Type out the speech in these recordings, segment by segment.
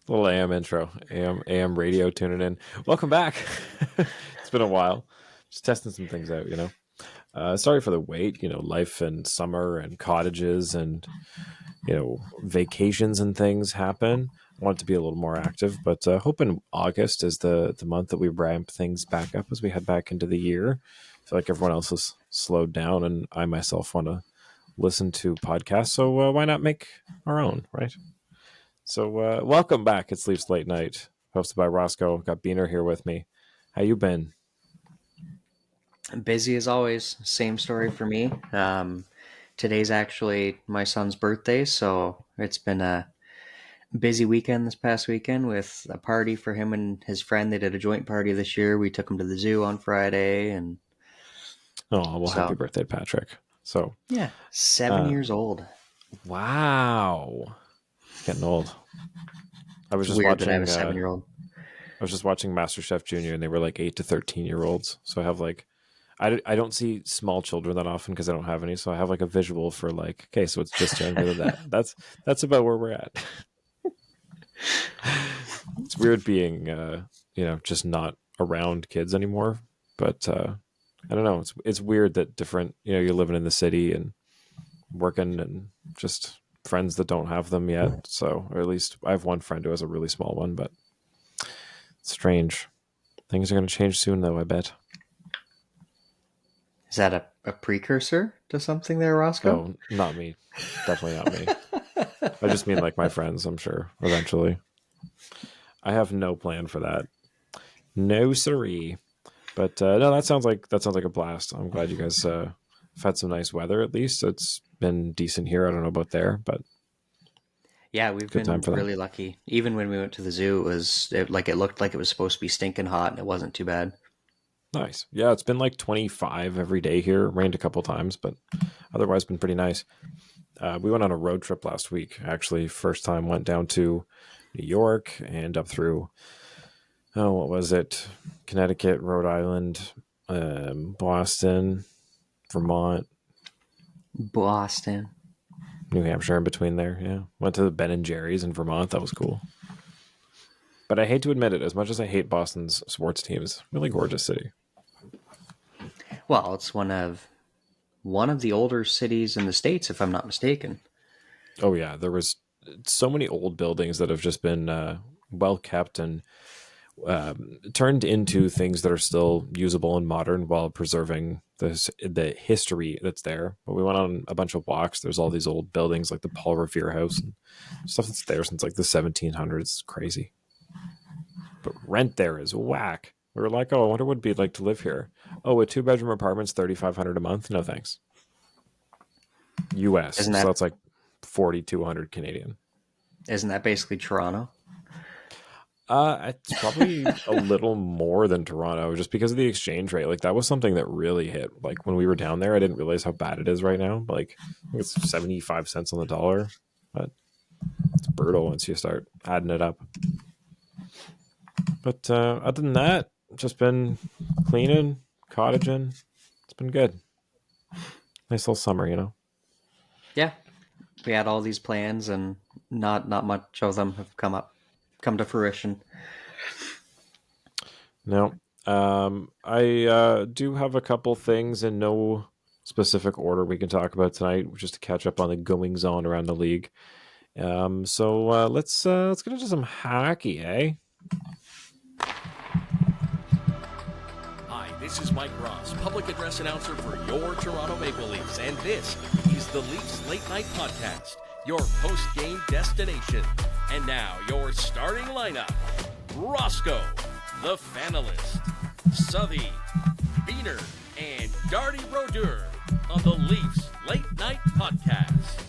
Little AM intro, AM radio tuning in. Welcome back. It's been a while. Just testing some things out, Sorry for the wait, life and summer and cottages and, vacations and things happen. I want it to be a little more active, but hoping August is the month that we ramp things back up as we head back into the year. I feel like everyone else has slowed down and I myself want to listen to podcasts. So why not make our own, right? So welcome back. It's Leafs Late Night, hosted by Roscoe. Got Biehn here with me. How you been? Busy as always. Same story for me. Today's actually my son's birthday, so it's been a busy weekend this past weekend with a party for him and his friend. They did a joint party this year. We took him to the zoo on Friday, and Oh, well, happy birthday, Patrick. So yeah, 7 years old. Wow, getting old. I was It's just weird watching. that I have a 7-year-old. I was just watching MasterChef Junior, and they were like 8 to 13-year-olds. So I have I don't see small children that often because I don't have any. So I have like a visual for okay, so it's just younger than that. That's about where we're at. It's weird being, just not around kids anymore. But I don't know. It's weird that different, you're living in the city and working and just friends that don't have them yet. So, or at least I have one friend who has a really small one, but it's strange. Things are going to change soon, though, I bet. Is that a precursor to something there, Roscoe? Oh, not me. Definitely not me. I just mean my friends, I'm sure, eventually. I have no plan for that. No siree. But no, that sounds like a blast. I'm glad you guys have had some nice weather. At least it's been decent here. I don't know about there, but yeah, we've been really lucky. Even when we went to the zoo, it looked like it was supposed to be stinking hot, and it wasn't too bad. Nice. Yeah, it's been 25 every day here. Rained a couple times, but otherwise been pretty nice. We went on a road trip last week. Actually, first time went down to New York and up through, what was it? Connecticut, Rhode Island, Boston, Vermont. Boston. New Hampshire in between there, yeah. Went to the Ben and Jerry's in Vermont. That was cool. But I hate to admit it, as much as I hate Boston's sports teams, really gorgeous city. Well, it's one of the older cities in the States, if I'm not mistaken. Oh, yeah. There was so many old buildings that have just been well kept and turned into things that are still usable and modern while preserving the history that's there. But we went on a bunch of walks. There's all these old buildings like the Paul Revere House and stuff that's there since the 1700s. It's crazy. But rent there is whack. We were like, oh, I wonder what it'd be like to live here. Oh, a 2-bedroom apartment's $3,500 a month. No thanks. US. So that's like 4,200 Canadian. Isn't that basically Toronto? It's probably a little more than Toronto, just because of the exchange rate. That was something that really hit. When we were down there, I didn't realize how bad it is right now. I think it's 75 cents on the dollar, but it's brutal once you start adding it up. But other than that, just been cleaning, cottaging. It's been good. Nice little summer, Yeah, we had all these plans, and not much of them have come to fruition. No, I do have a couple things in no specific order we can talk about tonight, just to catch up on the goings on around the league. So let's get into some hockey, eh? Hi, this is Mike Ross, public address announcer for your Toronto Maple Leafs, and this is the Leafs Late Night Podcast, your post-game destination. And now, your starting lineup: Roscoe, the Fanalist, Southey, Biehn, and Darty Brodeur on the Leafs Late Night Podcast.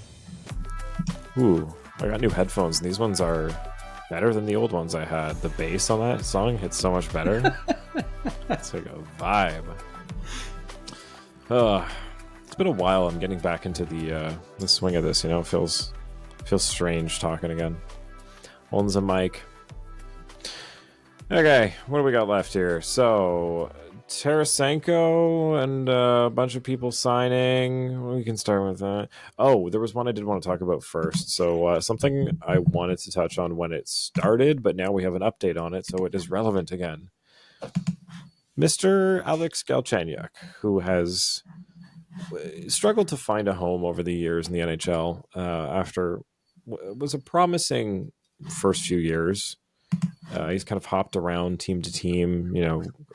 Ooh, I got new headphones, and these ones are better than the old ones I had. The bass on that song hits so much better. It's like a vibe. It's been a while. I'm getting back into the swing of this. It feels strange talking again. Holding a mic. Okay, what do we got left here? So, Tarasenko and a bunch of people signing. We can start with that. Oh, there was one I did want to talk about first. So something I wanted to touch on when it started, but now we have an update on it, so it is relevant again. Mr. Alex Galchenyuk, who has struggled to find a home over the years in the NHL after was a promising first few years. He's kind of hopped around team to team.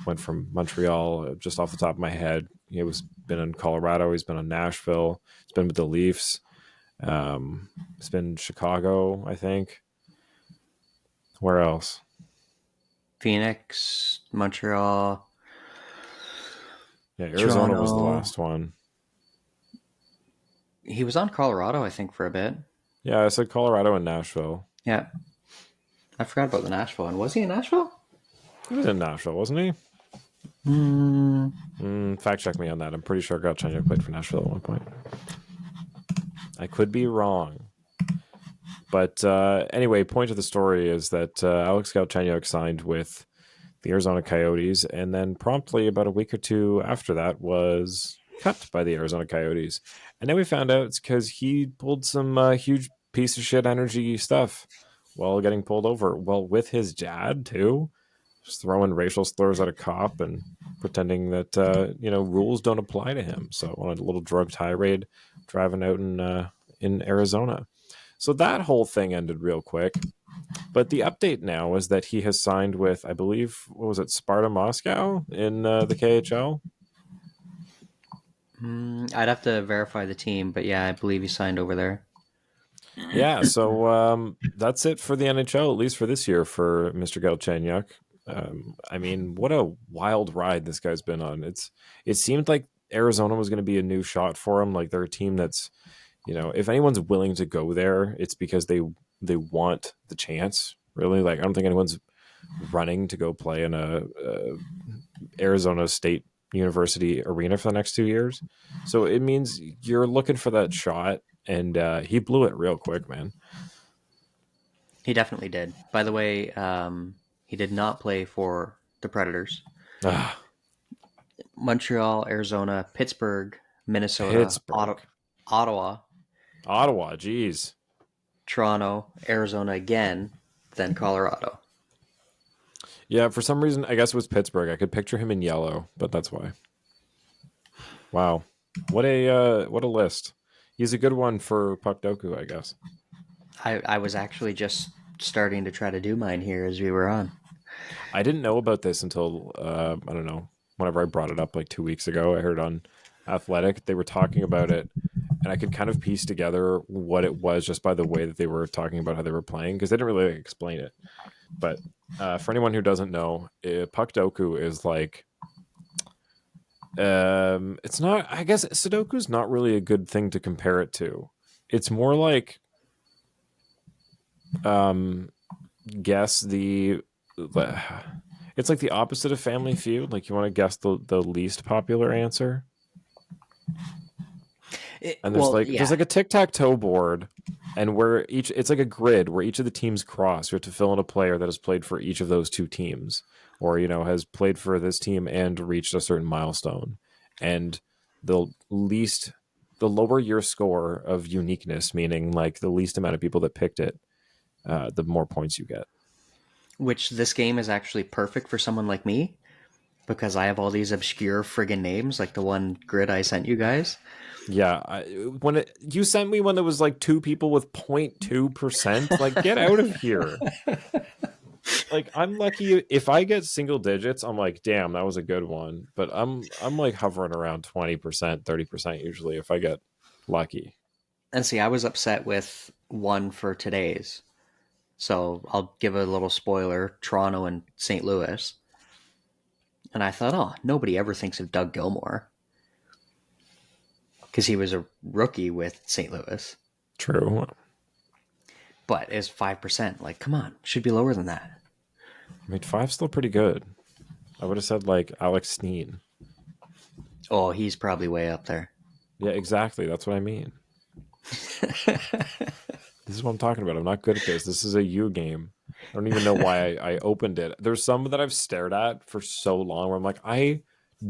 Went from Montreal, just off the top of my head. He was been in Colorado. He's been in Nashville. He's been with the Leafs. He's been in Chicago, I think. Where else? Phoenix, Montreal. Yeah, Arizona was the Toronto. last one. He was on Colorado, I think, for a bit. Yeah, I said Colorado and Nashville. Yeah. I forgot about the Nashville one. Was he in Nashville? He was in Nashville, wasn't he? Fact check me on that. I'm pretty sure Galchenyuk played for Nashville at one point. I could be wrong. But anyway, point of the story is that Alex Galchenyuk signed with the Arizona Coyotes, and then promptly about a week or two after that was cut by the Arizona Coyotes. And then we found out it's because he pulled some huge piece of shit energy stuff while getting pulled over. Well, with his dad, too. Just throwing racial slurs at a cop and pretending that, rules don't apply to him. So on a little drug tirade driving out in Arizona. So that whole thing ended real quick. But the update now is that he has signed with, I believe, what was it, Sparta Moscow in the KHL? I'd have to verify the team, but yeah, I believe he signed over there. Yeah, so that's it for the NHL, at least for this year, for Mr. Galchenyuk. I mean, what a wild ride this guy's been on. It seemed like Arizona was going to be a new shot for him. Like they're a team that's, if anyone's willing to go there, it's because they want the chance. Really, like I don't think anyone's running to go play in a Arizona State University arena for the next 2 years. So it means you're looking for that shot, and he blew it real quick, man. He definitely did. By the way, he did not play for the Predators. Montreal, Arizona, Pittsburgh, Minnesota, Ottawa, geez. Toronto, Arizona again, then Colorado. Yeah, for some reason, I guess it was Pittsburgh. I could picture him in yellow, but that's why. Wow, what a list. He's a good one for Puck Doku, I guess. I was actually just starting to try to do mine here as we were on. I didn't know about this until I don't know, whenever I brought it up like 2 weeks ago. I heard on Athletic they were talking about it, and I could kind of piece together what it was just by the way that they were talking about how they were playing, because they didn't really explain it. But for anyone who doesn't know, Puck Doku is like, it's not. I guess Sudoku's not really a good thing to compare it to. It's more like, guess the. It's like the opposite of Family Feud. Like you want to guess the least popular answer. And there's there's like a tic-tac-toe board, and where it's like a grid where each of the teams cross. You have to fill in a player that has played for each of those two teams, or has played for this team and reached a certain milestone. And the lower your score of uniqueness, meaning like the least amount of people that picked it, the more points you get. Which this game is actually perfect for someone like me, because I have all these obscure friggin' names, like the one grid I sent you guys. Yeah, you sent me one that was like two people with 0.2%. Like, get out of here. Like, I'm lucky if I get single digits. I'm like, damn, that was a good one. But I'm like hovering around 20%, 30% usually if I get lucky. And see, I was upset with one for today's. So I'll give a little spoiler: Toronto and St. Louis. And I thought, oh, nobody ever thinks of Doug Gilmour, because he was a rookie with St. Louis. True. But it's 5%. Like, come on, should be lower than that. I mean, 5's still pretty good. I would have said like Alex Steen. Oh, he's probably way up there. Yeah, exactly. That's what I mean. This is what I'm talking about. I'm not good at this. This is a you game. I don't even know why I opened it. There's some that I've stared at for so long where I'm like, I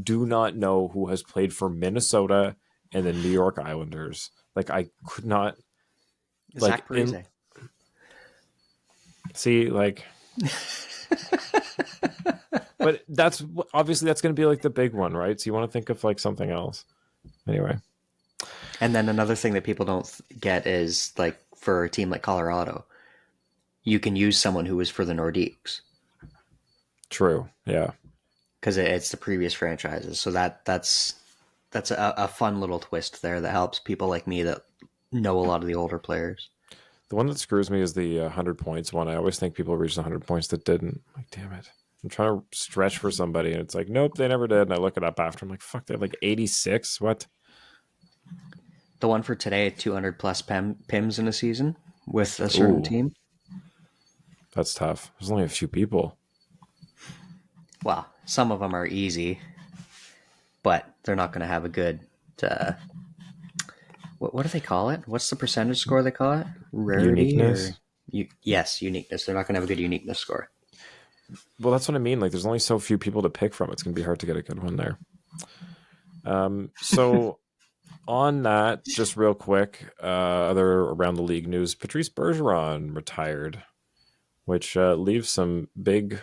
do not know who has played for Minnesota and the New York Islanders. Like, I could not, like, Zach Parise. see, like, but that's obviously that's going to be like the big one, right? So you want to think of like something else. Anyway. And then another thing that people don't get is, like, for a team like Colorado, you can use someone who was for the Nordiques. True. Yeah. Because it's the previous franchises. So that's a fun little twist there that helps people like me that know a lot of the older players. The one that screws me is the 100 points one. I always think people reached 100 points that didn't. I'm like, damn it. I'm trying to stretch for somebody, and it's like, nope, they never did. And I look it up after. I'm like, fuck, they had like 86? What? The one for today, 200 plus PIMs in a season with a certain team. That's tough. There's only a few people. Well, some of them are easy, but they're not going to have a good... what do they call it? What's the percentage score they call it? Rarity? Uniqueness? Yes, uniqueness. They're not going to have a good uniqueness score. Well, that's what I mean. Like, there's only so few people to pick from. It's going to be hard to get a good one there. So on that, just real quick, other around the league news, Patrice Bergeron retired, which leaves some big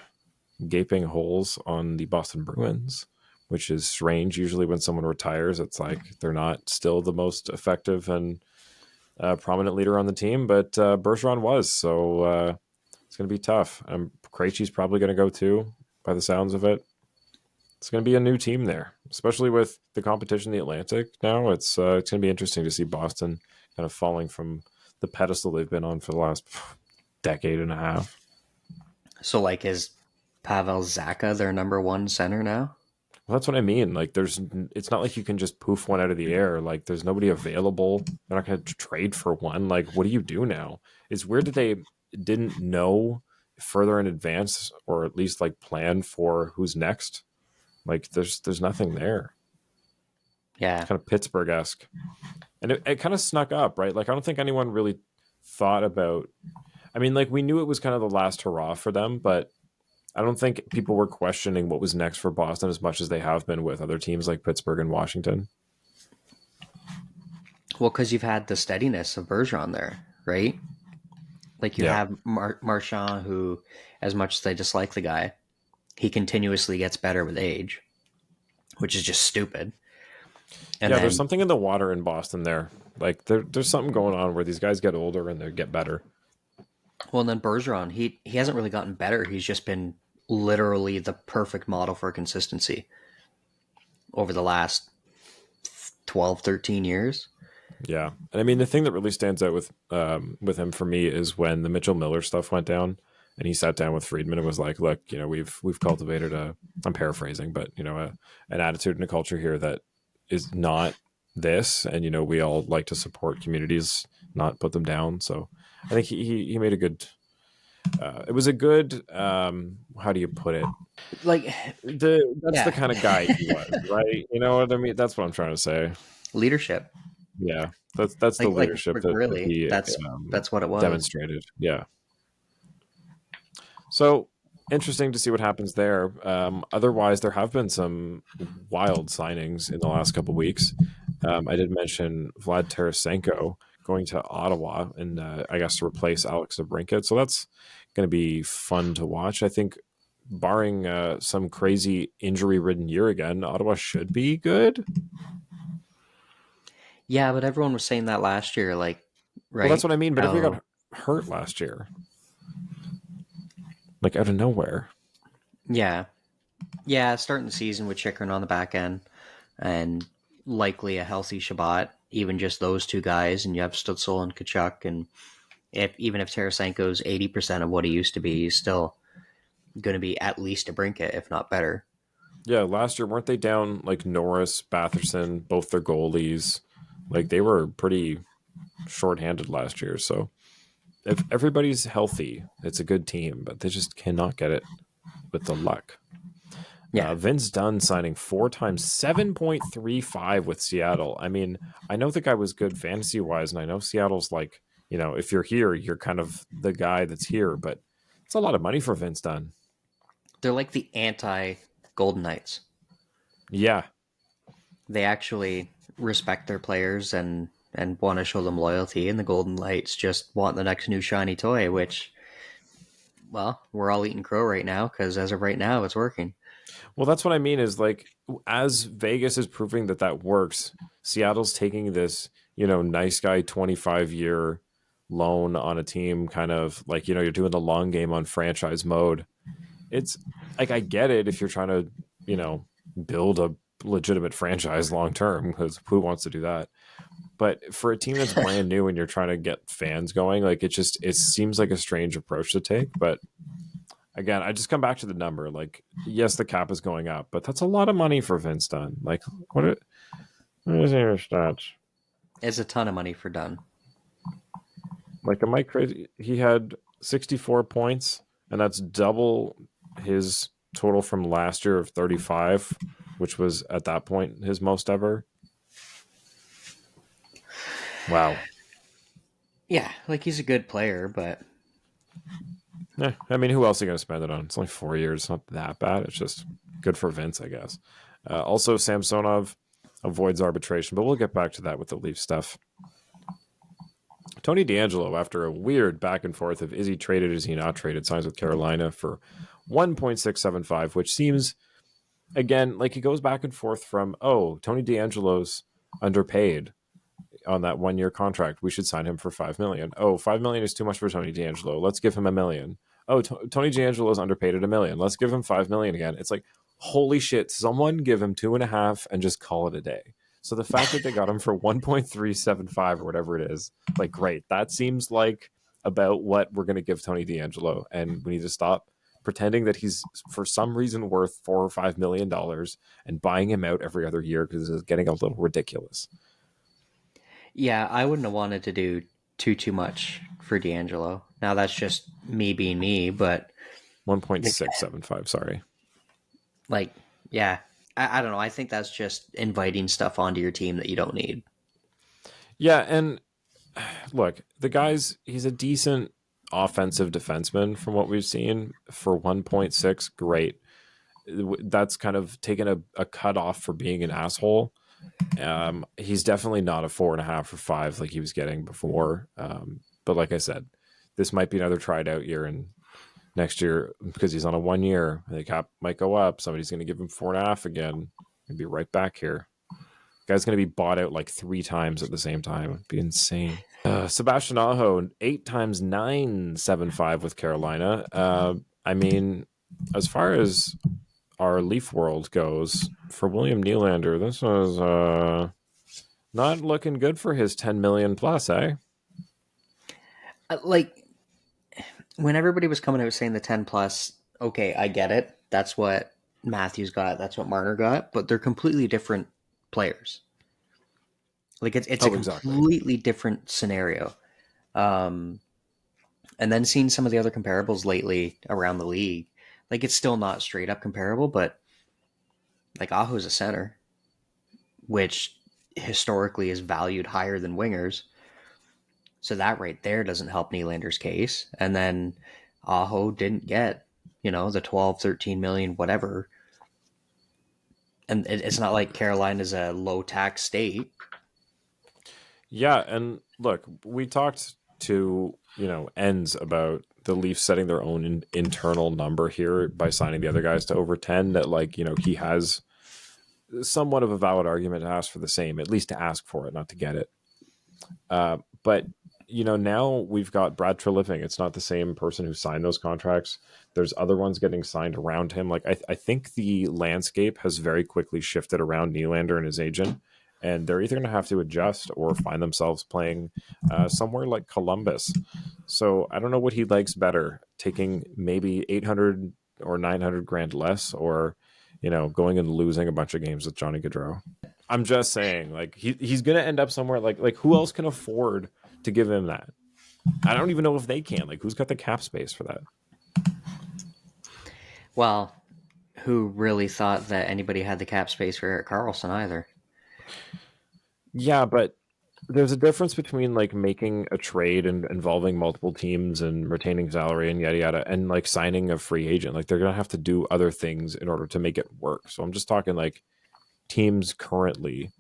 gaping holes on the Boston Bruins, which is strange. Usually when someone retires, it's like they're not still the most effective and prominent leader on the team, but Bergeron was, so it's going to be tough. Krejci's probably going to go too, by the sounds of it. It's going to be a new team there, especially with the competition in the Atlantic now. It's going to be interesting to see Boston kind of falling from the pedestal they've been on for the last decade and a half. So, like, is Pavel Zacha their number one center now? Well, that's what I mean. Like, it's not like you can just poof one out of the air. Like, there's nobody available. They're not going to trade for one. Like, what do you do now? It's weird that they didn't know further in advance, or at least like plan for who's next. Like, there's nothing there. Yeah, it's kind of Pittsburgh-esque, and it kind of snuck up, right? Like, I don't think anyone really thought about. I mean, like, we knew it was kind of the last hurrah for them, but I don't think people were questioning what was next for Boston as much as they have been with other teams like Pittsburgh and Washington. Well, because you've had the steadiness of Bergeron there, right? Like, you have Marchand, who, as much as I dislike the guy, he continuously gets better with age, which is just stupid. And there's something in the water in Boston there. Like, there's something going on where these guys get older and they get better. Well, and then Bergeron, he hasn't really gotten better. He's just been literally the perfect model for consistency over the last 12, 13 years. Yeah. And I mean, the thing that really stands out with him for me is when the Mitchell Miller stuff went down and he sat down with Friedman and was like, look, we've cultivated I'm paraphrasing, but an attitude and a culture here that is not this. And, we all like to support communities, not put them down. So I think he made a good, it was a good, how do you put it? Like, that's the kind of guy he was, right? You know what I mean? That's what I'm trying to say. Leadership. Yeah, that's the leadership that really he, that's what it was demonstrated. Yeah. So interesting to see what happens there. Otherwise, there have been some wild signings in the last couple of weeks. I did mention Vlad Tarasenko going to Ottawa and I guess to replace Alex DeBrincat. So that's going to be fun to watch. I think, barring some crazy injury-ridden year again, Ottawa should be good. Yeah, but everyone was saying that last year, like, right? Well, that's what I mean. But if we got hurt last year, like out of nowhere. Yeah, starting the season with Chikrin on the back end and likely a healthy Shabbat, even just those two guys, and you have Stutzel and Kachuk, and even if Tarasenko's 80% of what he used to be, he's still going to be at least a Brinket, if not better. Yeah, last year, weren't they down like Norris, Batherson, both their goalies? Like, they were pretty shorthanded last year. So if everybody's healthy, it's a good team, but they just cannot get it with the luck. Yeah, Vince Dunn signing 4 times, 7.35 with Seattle. I mean, I know the guy was good fantasy wise, and I know Seattle's like, if you're here, you're kind of the guy that's here, but it's a lot of money for Vince Dunn. They're like the anti Golden Knights. Yeah. They actually respect their players and want to show them loyalty. And the Golden Knights just want the next new shiny toy, which, well, we're all eating crow right now because as of right now, it's working. Well, that's what I mean is like, as Vegas is proving that that works, Seattle's taking this, nice guy 25-year loan on a team, kind of like, you're doing the long game on franchise mode. It's like, I get it if you're trying to, build a legitimate franchise long term, because who wants to do that? But for a team that's brand new and you're trying to get fans going, like it seems like a strange approach to take. But again, I just come back to the number. Like, yes, the cap is going up, but that's a lot of money for Vince Dunn. Like, what is your stats? It's a ton of money for Dunn. Like, am I crazy? He had 64 points, and that's double his total from last year of 35, which was at that point his most ever. Wow. Yeah, like he's a good player, but Yeah, I mean, who else are you going to spend it on? It's only 4 years. It's not that bad. It's just good for Vince, I guess. Also, Samsonov avoids arbitration, but we'll get back to that with the Leaf stuff. Tony DeAngelo, after a weird back and forth of is he traded, is he not traded, signs with Carolina for 1.675, which seems, again, like he goes back and forth from, Tony DeAngelo's underpaid on that 1-year contract. We should sign him for $5 million. $5 million is too much for Tony DeAngelo. Let's give him $1 million. Tony DeAngelo is underpaid at $1 million. Let's give him $5 million again. It's like, holy shit, someone give him 2.5 and just call it a day. So the fact that they got him for 1.375 or whatever it is, like, great. That seems like about what we're going to give Tony DeAngelo. And we need to stop pretending that he's for some reason worth $4 or $5 million and buying him out every other year, because it's getting a little ridiculous. yeah, I wouldn't have wanted to do too much for DeAngelo. Now that's just me being me, but 1.675, sorry. like, yeah, I don't know. I think that's just inviting stuff onto your team that you don't need. Yeah, and look, he's a decent offensive defenseman from what we've seen. For 1.6, great. That's kind of taken a cut off for being an asshole. He's definitely not a 4.5 or 5 like he was getting before. But like I said, this might be another tried out year, and next year, because he's on a 1 year, the cap might go up. Somebody's going to give him 4.5 again and be right back here. Guy's going to be bought out like 3 times at the same time. It'd be insane. Sebastian Aho, 8 times 9.75 with Carolina. I mean, as far as our Leaf world goes, for William Nylander, this was not looking good for his 10 million plus, eh? Like, when everybody was coming out saying the 10 plus, okay, I get it. That's what Matthews got. That's what Marner got. But they're completely different players. Like, it's a completely different scenario. And then seeing some of the other comparables lately around the league, like, it's still not straight up comparable, but like Aho's a center, which historically is valued higher than wingers. So that right there doesn't help Nylander's case. And then Aho didn't get, the 12, 13 million, whatever. And it's not like Carolina's a low tax state. Yeah, and look, we talked to, ends about the Leafs setting their own internal number here by signing the other guys to over 10, that like, he has somewhat of a valid argument to ask for the same, at least to ask for it, not to get it. But now we've got Brad Treliving. It's not the same person who signed those contracts. There's other ones getting signed around him. Like, I think the landscape has very quickly shifted around Nylander and his agent, and they're either going to have to adjust or find themselves playing somewhere like Columbus. So I don't know what he likes better, taking maybe 800 or 900 grand less, or, going and losing a bunch of games with Johnny Gaudreau. I'm just saying, like, he's going to end up somewhere like who else can afford to give him that? I don't even know if they can. Like, who's got the cap space for that? Well, who really thought that anybody had the cap space for Erik Karlsson either? Yeah, but there's a difference between like making a trade and involving multiple teams and retaining salary and yada yada, and like signing a free agent. Like, they're gonna have to do other things in order to make it work. So I'm just talking like, teams currently,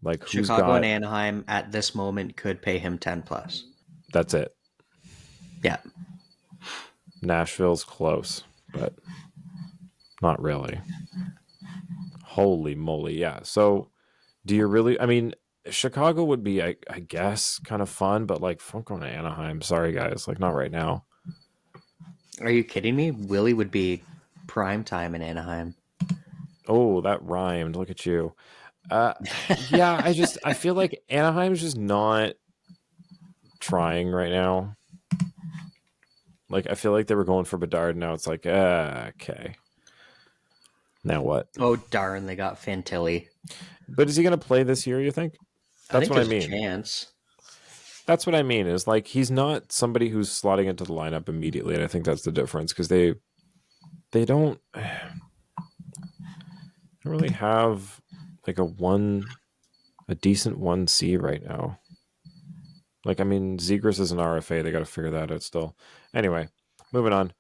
like who's Chicago and got, Anaheim at this moment could pay him 10 plus. that's it. Yeah. Nashville's close, but not really. Holy moly. Yeah. So do you really, I mean, Chicago would be, I guess, kind of fun, but like, fuck going to Anaheim. Sorry, guys. Like, not right now. Are you kidding me? Willie would be prime time in Anaheim. Oh, that rhymed. Look at you. Yeah, I feel like Anaheim's just not trying right now. Like, I feel like they were going for Bedard. Now it's like, okay. Now what? Oh, darn, they got Fantilli. But is he going to play this year, you think? I That's think what I there's a mean. chance. That's what I mean, is like, he's not somebody who's slotting into the lineup immediately. And I think that's the difference, because they don't really have like a decent 1C right now. Like, I mean, Zegras is an RFA. They got to figure that out still. Anyway, moving on.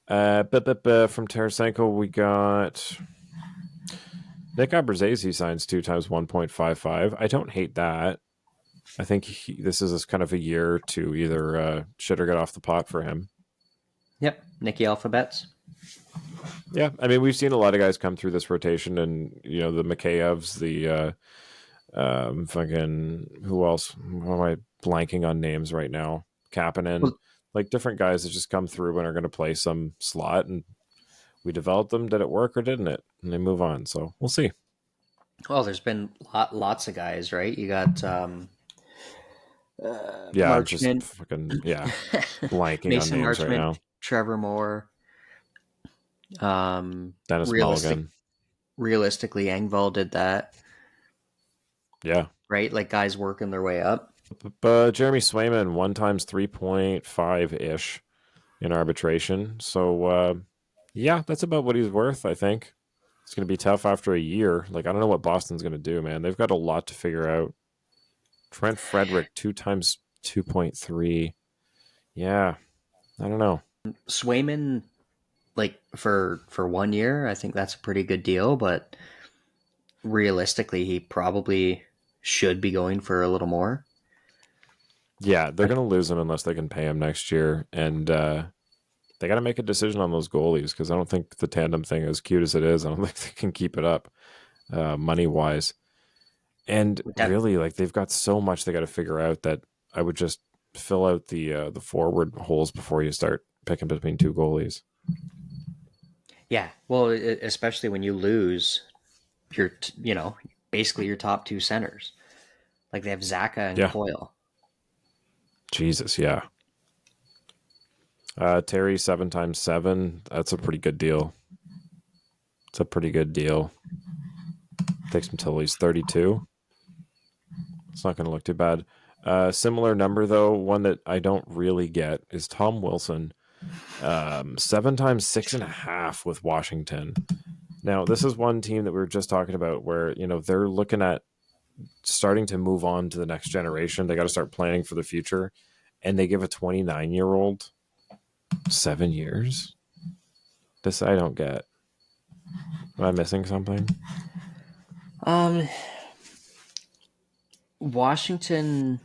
From Tarasenko, we got Nick Abruzzese signs 2 times 1.55. I don't hate that. I think this is kind of a year to either shit or get off the pot for him. Yep, Nicky Alphabets. Yeah, I mean, we've seen a lot of guys come through this rotation, and you know, the Makheyevs, the fucking, who else? Why am I blanking on names right now? Kapanen, like different guys that just come through and are going to play some slot, and we developed them. Did it work or didn't it? And they move on. So we'll see. Well, there's been lots of guys, right? You got Yeah, I'm just Marchment, fucking blanking Mason on names right Marchment, now. Trevor Moore, Dennis Mulligan. realistically, Engvall did that, Yeah. right? Like guys working their way up. But Jeremy Swayman 1 times 3.5 ish in arbitration. So yeah, that's about what he's worth, I think. It's going to be tough after a year. Like, I don't know what Boston's going to do, man. They've got a lot to figure out. Trent Frederick 2 times 2.3. Yeah, I don't know. Swayman, like for 1 year, I think that's a pretty good deal, but realistically, he probably should be going for a little more. Yeah, they're going to lose him unless they can pay him next year. And they got to make a decision on those goalies, because I don't think the tandem thing, as cute as it is, I don't think they can keep it up money-wise. And really, like, they've got so much they got to figure out that I would just fill out the forward holes before you start picking between 2 goalies. Yeah, well, especially when you lose your, basically your top 2 centers. Like they have Zaka and Coyle. Jesus, yeah. Terry 7 times 7. That's a pretty good deal. It's a pretty good deal. Takes him till he's 32. It's not going to look too bad. Similar number, though, one that I don't really get is Tom Wilson. 7 times 6.5 with Washington. Now, this is one team that we were just talking about where, you know, they're looking at starting to move on to the next generation. They got to start planning for the future. And they give a 29-year-old 7 years? This I don't get. Am I missing something? Washington,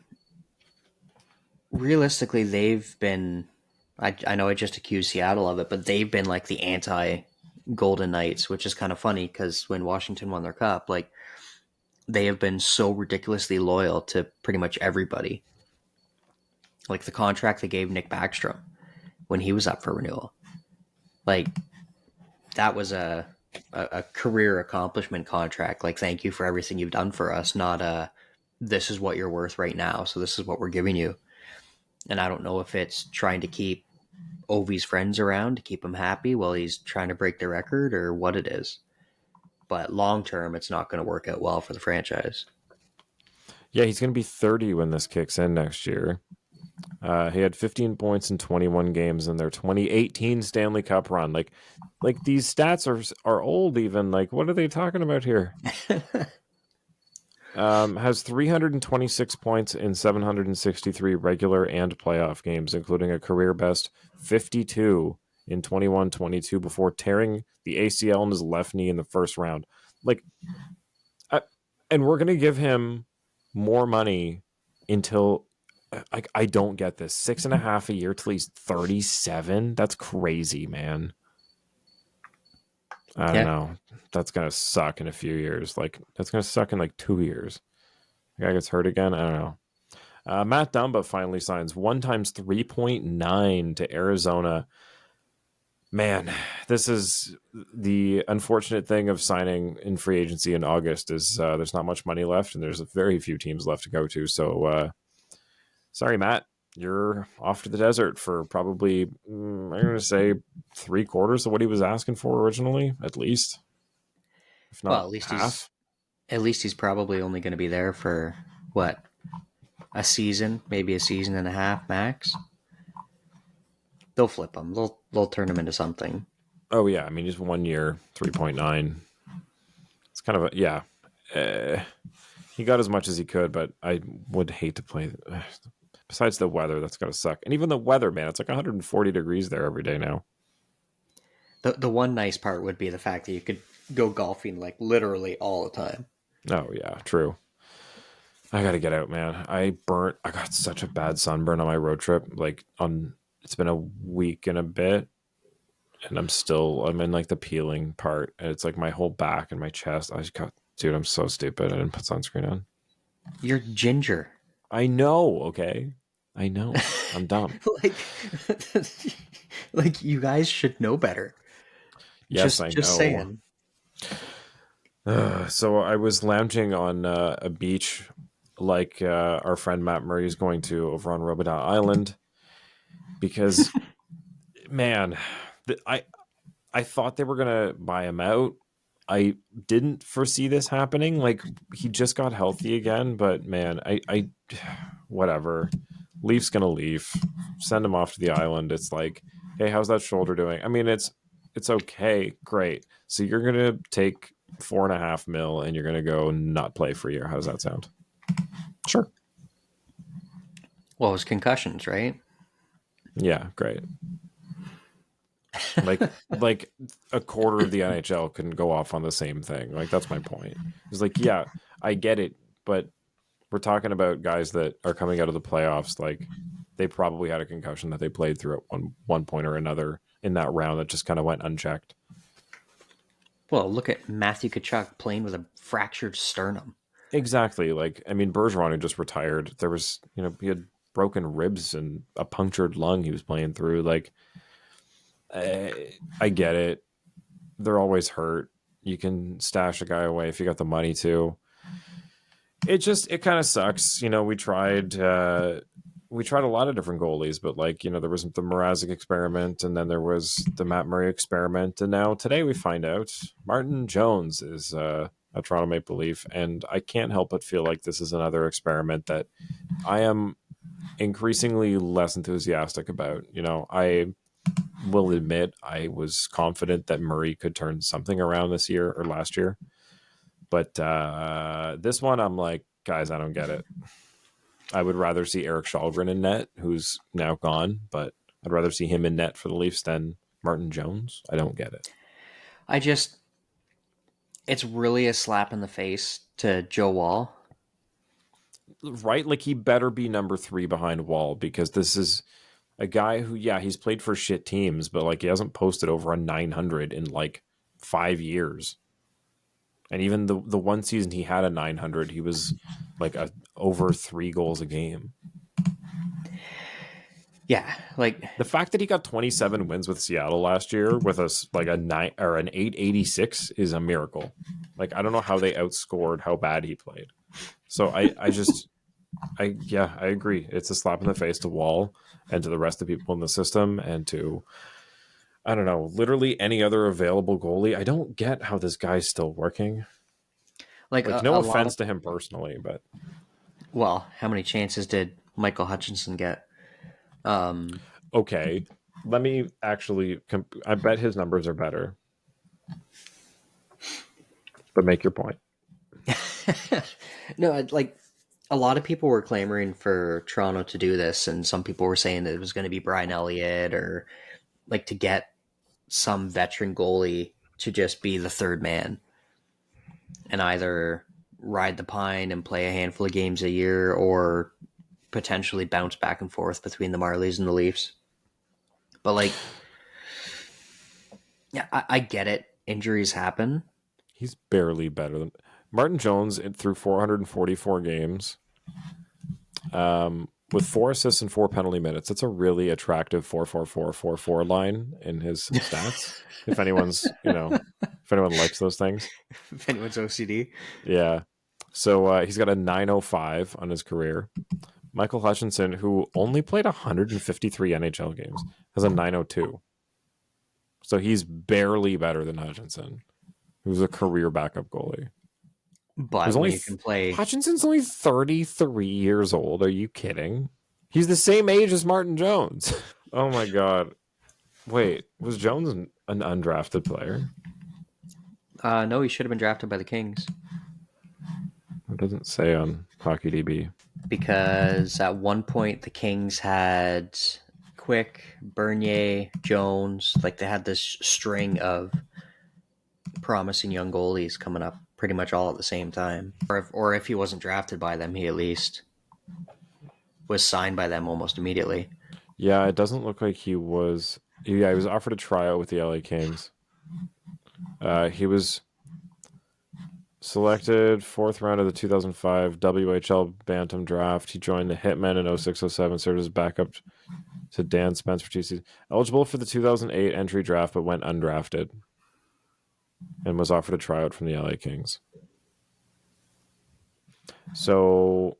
realistically, they've been, I know I just accused Seattle of it, but they've been like the anti-Golden Knights, which is kind of funny because when Washington won their cup, like they have been so ridiculously loyal to pretty much everybody. Like the contract they gave Nick Backstrom when he was up for renewal. Like that was a career accomplishment contract. Like, thank you for everything you've done for us, not this is what you're worth right now, so this is what we're giving you. And I don't know if it's trying to keep Ovi's friends around to keep him happy while he's trying to break the record or what it is. But long term, it's not going to work out well for the franchise. Yeah, he's going to be 30 when this kicks in next year. He had 15 points in 21 games in their 2018 Stanley Cup run. Like these stats are old even. Like, what are they talking about here? Has 326 points in 763 regular and playoff games, including a career best 52 in 21-22 before tearing the ACL in his left knee in the first round. Like, And we're gonna give him more money until I don't get this 6.5 a year till he's 37. That's crazy, man. I don't Yeah. know. That's gonna suck in a few years. Like that's gonna suck in like 2 years. The guy gets hurt again. I don't know. Matt Dumba finally signs 1 x 3.9 to Arizona. Man, this is the unfortunate thing of signing in free agency in August is there's not much money left and there's very few teams left to go to. So sorry, Matt, you're off to the desert for probably I'm going to say 3/4 of what he was asking for originally, at least, if Well, not half. at least he's probably only going to be there for what, a season, maybe a season and a half max. They'll flip him. They'll turn him into something. Oh yeah, I mean he's 1 year, 3.9. It's kind of a yeah. He got as much as he could, but I would hate to play. Besides the weather, that's gotta suck. And even the weather, man, it's like 140 degrees there every day now. The one nice part would be the fact that you could go golfing like literally all the time. Oh yeah, true. I gotta get out, man. I got such a bad sunburn on my road trip. Like it's been a week and a bit, and I'm in like the peeling part, and it's like my whole back and my chest. Dude, I'm so stupid. I didn't put sunscreen on. You're ginger. I know. Okay, I know. I'm dumb. like, like you guys should know better. Yes, I Just know. saying. So I was lounging on a beach like our friend Matt Murray is going to over on Robida Island because, man, I thought they were going to buy him out. I didn't foresee this happening. Like, he just got healthy again, but man, I whatever. Leaf's going to leave. Send him off to the island. It's like, hey, how's that shoulder doing? I mean, it's okay. Great. So you're going to take 4.5 mil and you're going to go not play for a year. How does that sound? Sure. Well, it was concussions, right? Yeah, great. Like a quarter of the NHL couldn't go off on the same thing. Like that's my point. It's like, yeah, I get it, but we're talking about guys that are coming out of the playoffs. Like they probably had a concussion that they played through at one point or another in that round that just kind of went unchecked. Well, look at Matthew Tkachuk playing with a fractured sternum. Exactly. Like, I mean, Bergeron who just retired. There was, he had broken ribs and a punctured lung he was playing through. Like, I get it. They're always hurt. You can stash a guy away if you got the money to. It kind of sucks. We tried a lot of different goalies, but there was the Mrazek experiment, and then there was the Matt Murray experiment, and now today we find out Martin Jones is a Toronto Maple Leaf, and I can't help but feel like this is another experiment that I am increasingly less enthusiastic about. I will admit I was confident that Murray could turn something around this year or last year, but this one I'm like, guys, I don't get it. I would rather see Eric Shalgren in net, who's now gone, but I'd rather see him in net for the Leafs than Martin Jones. I don't get it. It's really a slap in the face to Joe Wall. Right? Like, he better be number 3 behind Wall, because this is a guy who, yeah, he's played for shit teams, but he hasn't posted over a 900 in 5 years. And even the one season he had a 900, he was over 3 goals a game. Yeah, the fact that he got 27 wins with Seattle last year with us a 9 or an 886 is a miracle. I don't know how they outscored how bad he played. So I agree. It's a slap in the face to Wall and to the rest of the people in the system and to, I don't know, literally any other available goalie. I don't get how this guy's still working. No offense to him personally, but well, how many chances did Michael Hutchinson get? Okay, let me actually. I bet his numbers are better, but make your point. No, a lot of people were clamoring for Toronto to do this, and some people were saying that it was going to be Brian Elliott or to get some veteran goalie to just be the third man and either ride the pine and play a handful of games a year, or potentially bounce back and forth between the Marlies and the Leafs. But like, yeah, I get it. Injuries happen. He's barely better than Martin Jones through 444 games. With 4 assists and 4 penalty minutes. It's a really attractive 4-4-4-4-4 line in his stats. If anyone's, if anyone likes those things. If anyone's OCD. Yeah. So he's got a 905 on his career. Michael Hutchinson, who only played 153 NHL games, has a 902. So he's barely better than Hutchinson, who's a career backup goalie. But when you can play... Hutchinson's only 33 years old. Are you kidding? He's the same age as Martin Jones. Oh my God. Wait, was Jones an undrafted player? No, he should have been drafted by the Kings. It doesn't say on HockeyDB. Because at one point the Kings had Quick, Bernier, Jones. Like, they had this string of promising young goalies coming up pretty much all at the same time. Or if he wasn't drafted by them, he at least was signed by them almost immediately. Yeah, it doesn't look like he was... Yeah, he was offered a tryout with the LA Kings. He was selected 4th round of the 2005 WHL Bantam Draft. He joined the Hitmen in 06-07, served as backup to Dan Spence for 2 seasons. Eligible for the 2008 entry draft, but went undrafted. And was offered a tryout from the LA Kings. So,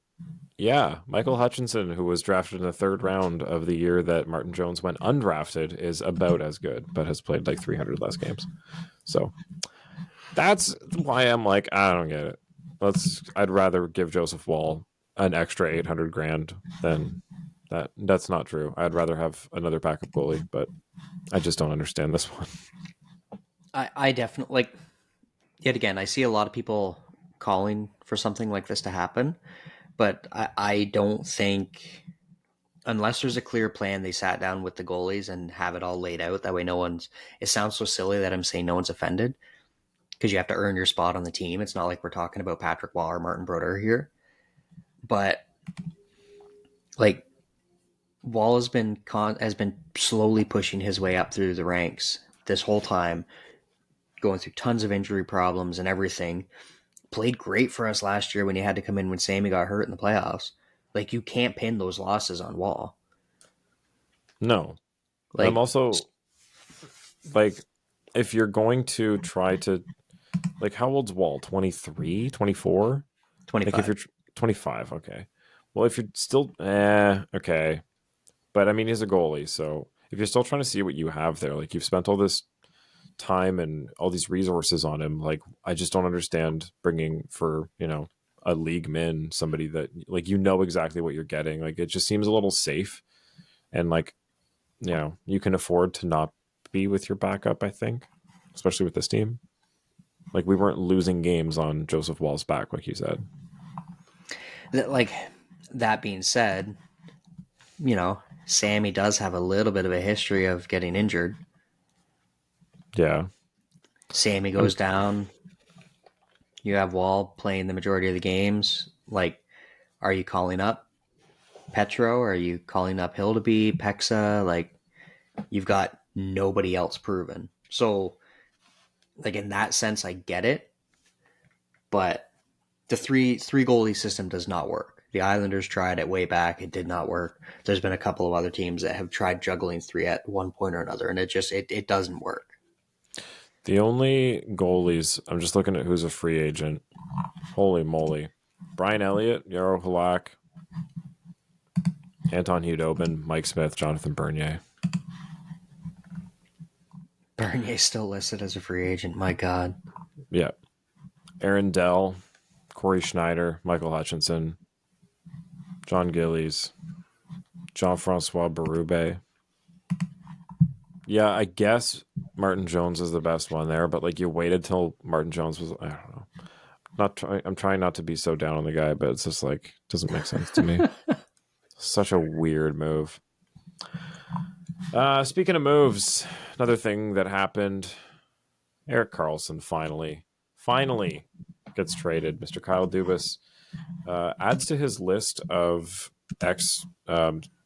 yeah, Michael Hutchinson, who was drafted in the 3rd round of the year that Martin Jones went undrafted, is about as good, but has played like 300 less games. So that's why I'm like, I don't get it. I'd rather give Joseph Woll an extra $800,000 than that. That's not true. I'd rather have another backup goalie, but I just don't understand this one. I definitely, like, yet again, I see a lot of people calling for something like this to happen, but I don't think, unless there's a clear plan, they sat down with the goalies and have it all laid out. That way it sounds so silly that I'm saying no one's offended, because you have to earn your spot on the team. It's not like we're talking about Patrick Waugh or Martin Brodeur here. But, like, Waugh has been slowly pushing his way up through the ranks this whole time, going through tons of injury problems and everything. Played great for us last year when he had to come in when Sammy got hurt in the playoffs. Like, you can't pin those losses on Waugh. No. Like, I'm also, like, if you're going to try to, like, how old's Wall? 23, 24? 25. Like, if you're 25, okay. Well, if you're still, okay. But I mean, he's a goalie, so if you're still trying to see what you have there, like, you've spent all this time and all these resources on him, like, I just don't understand bringing for, a league min, somebody that, like, exactly what you're getting. Like, it just seems a little safe, and, like, you can afford to not be with your backup, I think, especially with this team. Like, we weren't losing games on Joseph Woll's back, like you said. Like, that being said, Sammy does have a little bit of a history of getting injured. Yeah. Sammy goes down. You have Wall playing the majority of the games. Like, are you calling up Petro? Are you calling up Hildeby, Pexa? Like, you've got nobody else proven. So, like, in that sense, I get it. But the three goalie system does not work. The Islanders tried it way back. It did not work. There's been a couple of other teams that have tried juggling 3 at one point or another, and it doesn't work. The only goalies, I'm just looking at who's a free agent. Holy moly. Brian Elliott, Yarrow Halak, Anton Hudobin, Mike Smith, Jonathan Bernier. Bernier's still listed as a free agent. My God. Yeah. Aaron Dell, Corey Schneider, Michael Hutchinson, John Gillies, Jean-Francois Berube. Yeah, I guess Martin Jones is the best one there, but, like, you waited till Martin Jones was, I don't know. I'm trying not to be so down on the guy, but it's just, like, it doesn't make sense to me. Such a weird move. Speaking of moves, another thing that happened, Erik Karlsson finally gets traded. Mr. Kyle Dubas adds to his list of ex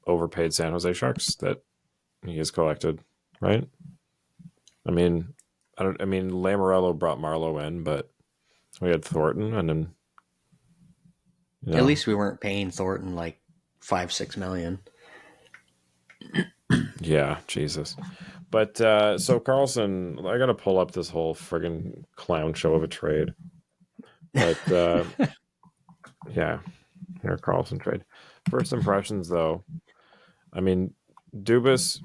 overpaid San Jose Sharks that he has collected. Right? I mean, Lamoriello brought Marlowe in, but we had Thornton, and then At least we weren't paying Thornton like 5-6 million. Yeah, Jesus. But so Karlsson, I got to pull up this whole friggin' clown show of a trade. But yeah, here Karlsson trade. First impressions, though. I mean, Dubas,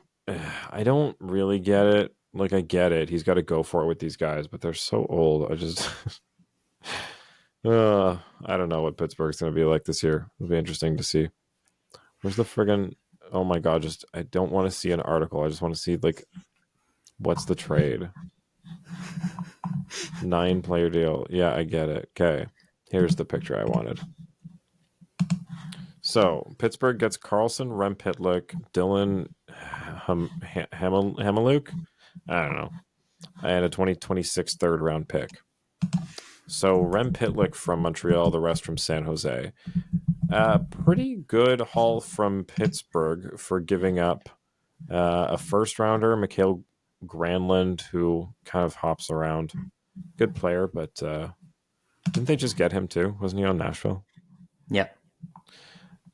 I don't really get it. Like, I get it. He's got to go for it with these guys, but they're so old. I just, I don't know what Pittsburgh's going to be like this year. It'll be interesting to see. Where's the friggin'? Oh my God! I don't want to see an article. I just want to see like, what's the trade? 9-player deal. Yeah, I get it. Okay, here's the picture I wanted. So Pittsburgh gets Karlsson, Rem Pitlick, Dylan Hameluk. I don't know, and a 2026 third-round pick. So Rem Pitlick from Montreal, the rest from San Jose. Pretty good haul from Pittsburgh for giving up a first-rounder, Mikhail Granlund, who kind of hops around. Good player, but didn't they just get him too? Wasn't he on Nashville? Yep.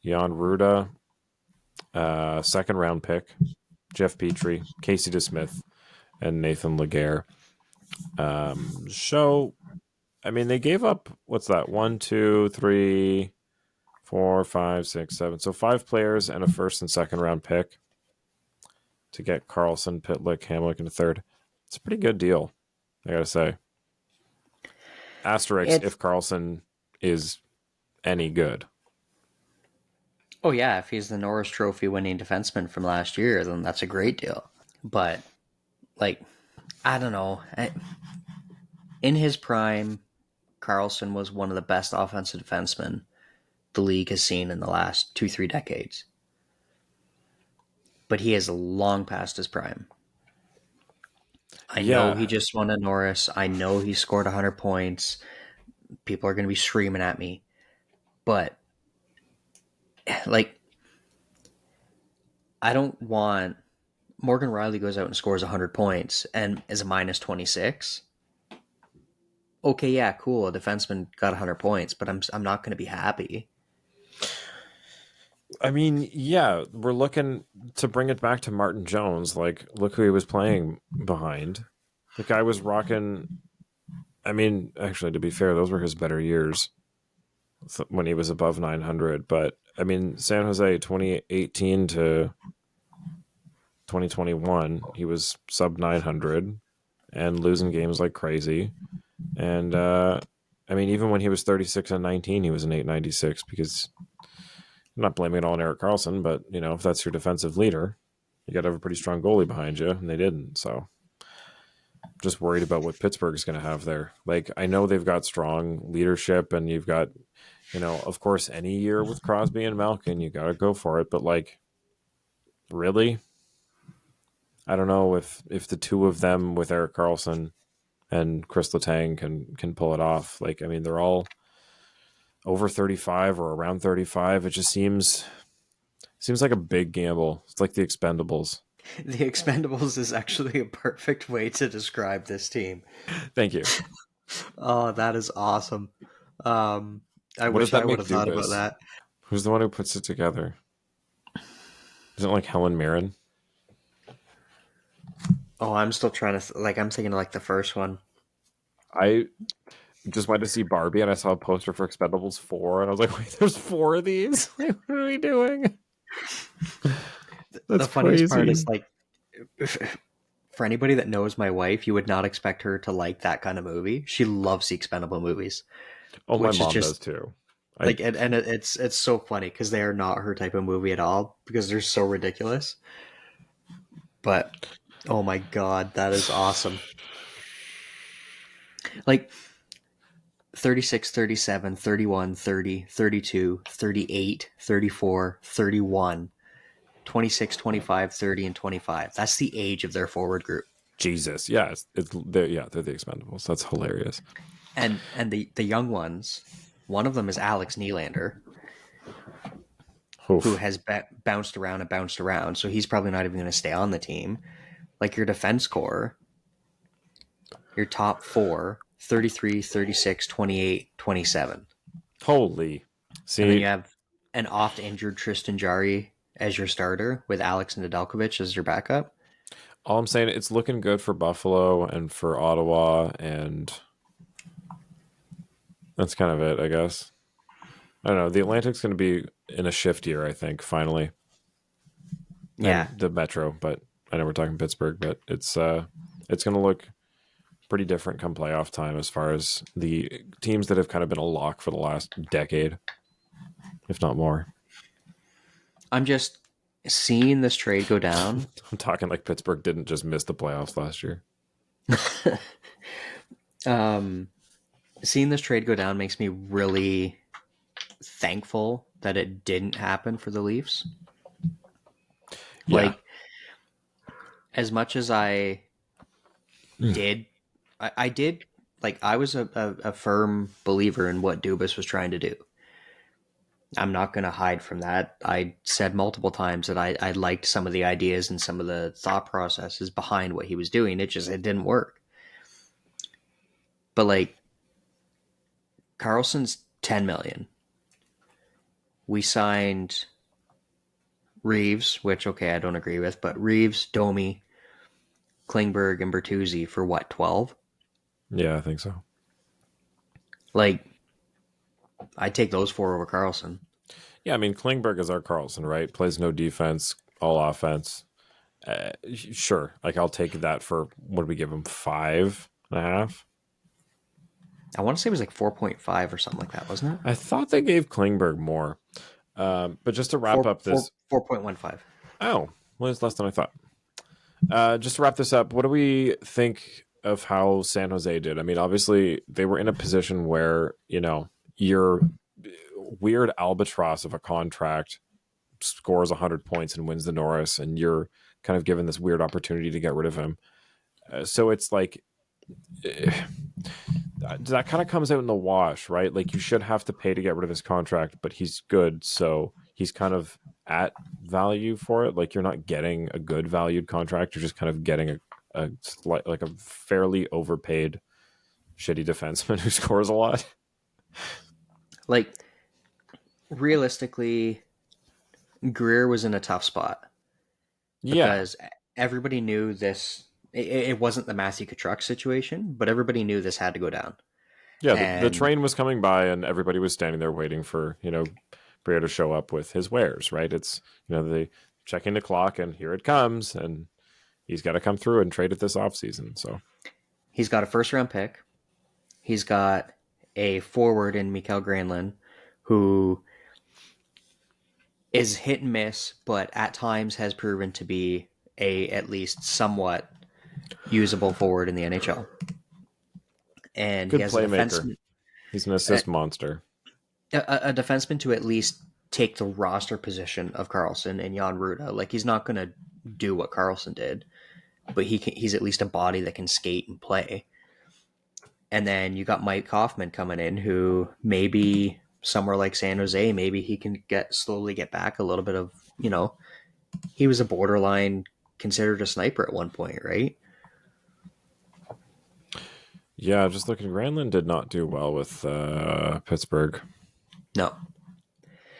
Jan Ruda, second-round pick, Jeff Petrie, Casey DeSmith, and Nathan Laguerre. I mean, they gave up, what's that? 1, 2, 3, 4, 5, 6, 7. So 5 players and a first and second round pick to get Karlsson, Pitlick, Hamlick in a third. It's a pretty good deal, I gotta say. Asterisk if Karlsson is any good. Oh yeah, if he's the Norris Trophy winning defenseman from last year, then that's a great deal. But like, I don't know. In his prime, Karlsson was one of the best offensive defensemen the league has seen in the last 2-3 decades. But he is long past his prime. I know he just won a Norris. I know he scored 100 points. People are going to be screaming at me. But, like, I don't want... Morgan Rielly goes out and scores 100 points and is a minus 26. Okay, yeah, cool. A defenseman got 100 points, but I'm not going to be happy. I mean, yeah, we're looking to bring it back to Martin Jones. Like, look who he was playing behind. The guy was rocking. I mean, actually, to be fair, those were his better years when he was above 900. But I mean, San Jose 2018 to 2021, he was sub 900 and losing games like crazy. And I mean, even when he was 36 and 19, he was an 896 because I'm not blaming it all on Erik Karlsson, but you know, if that's your defensive leader, you got to have a pretty strong goalie behind you, and they didn't. So just worried about what Pittsburgh is going to have there. Like, I know they've got strong leadership, and you've got, you know, of course, any year with Crosby and Malkin, you got to go for it. But like, really, I don't know if the two of them with Erik Karlsson and Chris Letang can pull it off. Like, I mean, they're all over 35 or around 35. It just seems like a big gamble. It's like the Expendables. The Expendables is actually a perfect way to describe this team. Thank you. Oh, that is awesome. I wish I would have thought about that. Who's the one who puts it together? Is it like Helen Mirren? Oh, I'm still trying to... I'm thinking of like the first one. I just went to see Barbie and I saw a poster for Expendables 4 and I was like, wait, there's 4 of these? What are we doing? The funniest part is, like, for anybody that knows my wife, you would not expect her to like that kind of movie. She loves the Expendable movies. Oh, my mom does too. It's so funny because they are not her type of movie at all because they're so ridiculous. But oh my god, that is awesome. Like 36, 37, 31, 30, 32, 38, 34, 31, 26, 25, 30, and 25. That's the age of their forward group. Jesus. Yeah, they're the Expendables. That's hilarious. And the young ones, one of them is Alex Nylander, who Oof. has bounced around and bounced around. So he's probably not even going to stay on the team. Like your defense core, your top four, 33, 36, 28, 27. Holy. And then you See, have an oft injured Tristan Jarry as your starter with Alex Nedeljkovic as your backup. all I'm saying, it's looking good for Buffalo and for Ottawa, and that's kind of it, I guess. I don't know. The Atlantic's going to be in a shift year, I think, finally. Yeah. And the Metro, but I know we're talking Pittsburgh, but it's going to look pretty different come playoff time as far as the teams that have kind of been a lock for the last decade, if not more. I'm just seeing this trade go down. I'm talking like Pittsburgh didn't just miss the playoffs last year. Seeing this trade go down makes me really thankful that it didn't happen for the Leafs. Yeah. Like, as much as I did, I did, like, I was a firm believer in what Dubas was trying to do. I'm not going to hide from that. I said multiple times that I liked some of the ideas and some of the thought processes behind what he was doing. It didn't work. But like Karlsson's 10 million. We signed Reeves, which okay, I don't agree with, but Reeves, Domi, Klingberg, and Bertuzzi for what, 12? Yeah, I think so. Like, I'd take those four over Karlsson. Yeah, I mean, Klingberg is our Carlson, right? Plays no defense, all offense. Sure, like I'll take that for what did we give him, 5.5? I want to say it was like 4.5 or something like that, wasn't it? I thought they gave Klingberg more. But just to wrap up this, 4.15. oh, well, it's less than I thought. Just to wrap this up, what do we think of how San Jose did? I mean, obviously they were in a position where, you know, your weird albatross of a contract scores 100 points and wins the Norris, and you're kind of given this weird opportunity to get rid of him. So it's like that kind of comes out in the wash, right? Like you should have to pay to get rid of his contract, but he's good, so he's kind of at value for it. Like you're not getting a good valued contract; you're just kind of getting a like a fairly overpaid, shitty defenseman who scores a lot. Like, realistically, Greer was in a tough spot because everybody knew this. It wasn't the Matthew Tkachuk situation, but everybody knew this had to go down. Yeah, the And train was coming by, and everybody was standing there waiting for Briere to show up with his wares. Right? It's they checking the clock, and here it comes, and he's got to come through and trade it this offseason. So he's got a first-round pick. He's got a forward in Mikael Granlund, who is hit and miss, but at times has proven to be a at least somewhat usable forward in the NHL. And good he has playmaker. He's an assist monster. a defenseman to at least take the roster position of Karlsson and Jan Ruda. Like, he's not going to do what Karlsson did, but he's at least a body that can skate and play. And then you got Mike Hoffman coming in, who maybe somewhere like San Jose, maybe he can slowly get back a little bit of, he was a borderline considered a sniper at one point, right? Yeah, just looking, Granlund did not do well with Pittsburgh. No.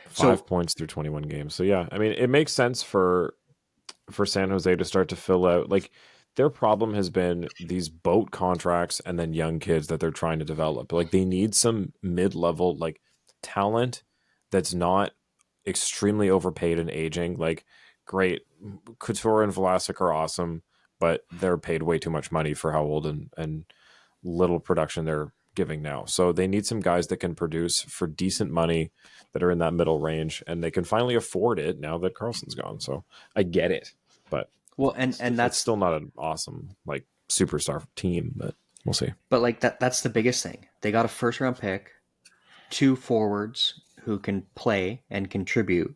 5 points through 21 games. So yeah, I mean, it makes sense for San Jose to start to fill out. Like, their problem has been these boat contracts and then young kids that they're trying to develop. Like, they need some mid-level like talent that's not extremely overpaid and aging. Like, great, Couture and Vlasic are awesome, but they're paid way too much money for how old and little production they're giving now. So they need some guys that can produce for decent money that are in that middle range, and they can finally afford it now that Karlsson's gone. So I get it, but well, and that's still not an awesome like superstar team, but we'll see. But like that's the biggest thing. They got a first round pick, 2 forwards who can play and contribute,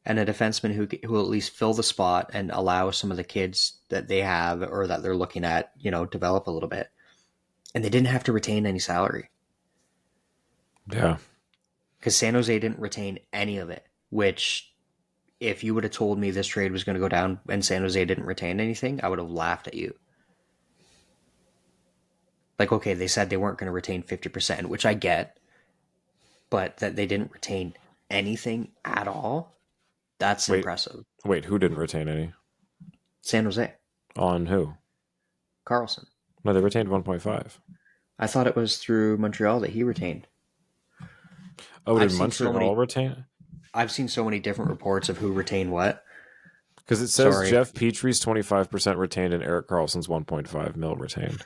and a defenseman who will at least fill the spot and allow some of the kids that they have or that they're looking at, develop a little bit. And they didn't have to retain any salary Yeah. because San Jose didn't retain any of it. Which, if you would have told me this trade was going to go down and San Jose didn't retain anything, I would have laughed at you. Like, okay, they said they weren't going to retain 50%, which I get, but that they didn't retain anything at all, that's Wait, impressive. wait, who didn't retain any? San Jose, On who? Karlsson. No, they retained 1.5. I thought it was through Montreal that he retained. Oh, I've did seen so Montreal many. retain? I've seen so many different reports of who retained what. Because it says Sorry. Jeff Petry's 25% retained and Erik Karlsson's 1.5 mil retained.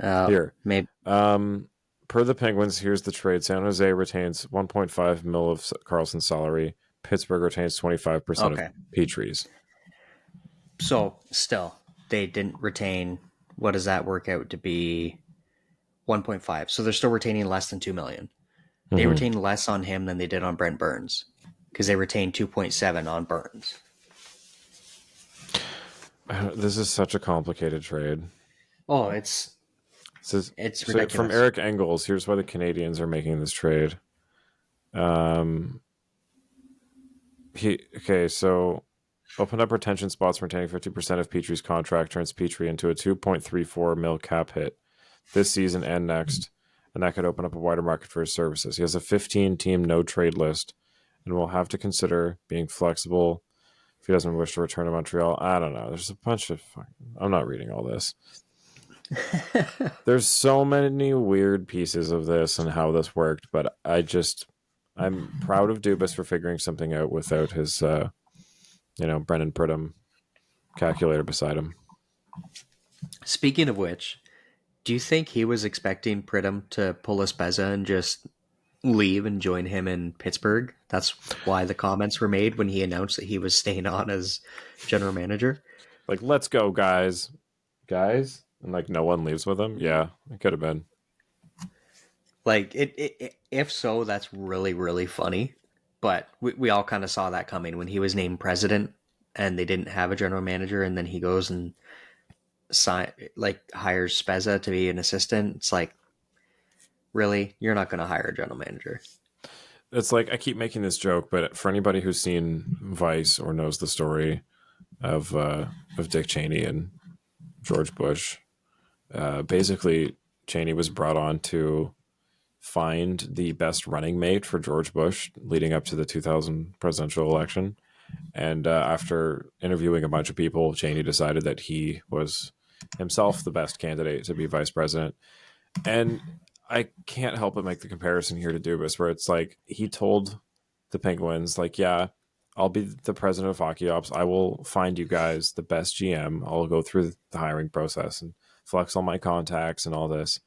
Here. Maybe. Per the Penguins, here's the trade. San Jose retains 1.5 mil of Karlsson's salary. Pittsburgh retains 25% Okay. of Petry's. So still, they didn't retain. What does that work out to be? 1.5. So they're still retaining less than $2 million. They retained less on him than they did on Brent Burns because they retained 2.7 on Burns. This is such a complicated trade. Oh, it's ridiculous. From Eric Engels, here's why the Canadians are making this trade. So opened up retention spots, retaining 50% of Petry's contract, turns Petry into a 2.34 mil cap hit this season and next, and that could open up a wider market for his services. He has a 15-team no-trade list, and will have to consider being flexible if he doesn't wish to return to Montreal. I don't know. There's a bunch of... I'm not reading all this. There's so many weird pieces of this and how this worked, but I'm proud of Dubas for figuring something out without his, Brennan Pridham calculator beside him. Speaking of which, do you think he was expecting Pridham to pull a Spezza and just leave and join him in Pittsburgh? That's why the comments were made when he announced that he was staying on as general manager. Like, let's go, guys. Guys? And, like, no one leaves with him? Yeah, it could have been. Like, if so, that's really, really funny. But we all kind of saw that coming when he was named president and they didn't have a general manager, and then he goes and hires Spezza to be an assistant. It's like, really? You're not going to hire a general manager. It's like, I keep making this joke, but for anybody who's seen Vice or knows the story of Dick Cheney and George Bush, basically Cheney was brought on to find the best running mate for George Bush leading up to the 2000 presidential election. And after interviewing a bunch of people, Cheney decided that he was himself the best candidate to be vice president. And I can't help but make the comparison here to Dubas, where it's like he told the Penguins, like, yeah, I'll be the president of hockey ops. I will find you guys the best GM. I'll go through the hiring process and flex all my contacts and all this.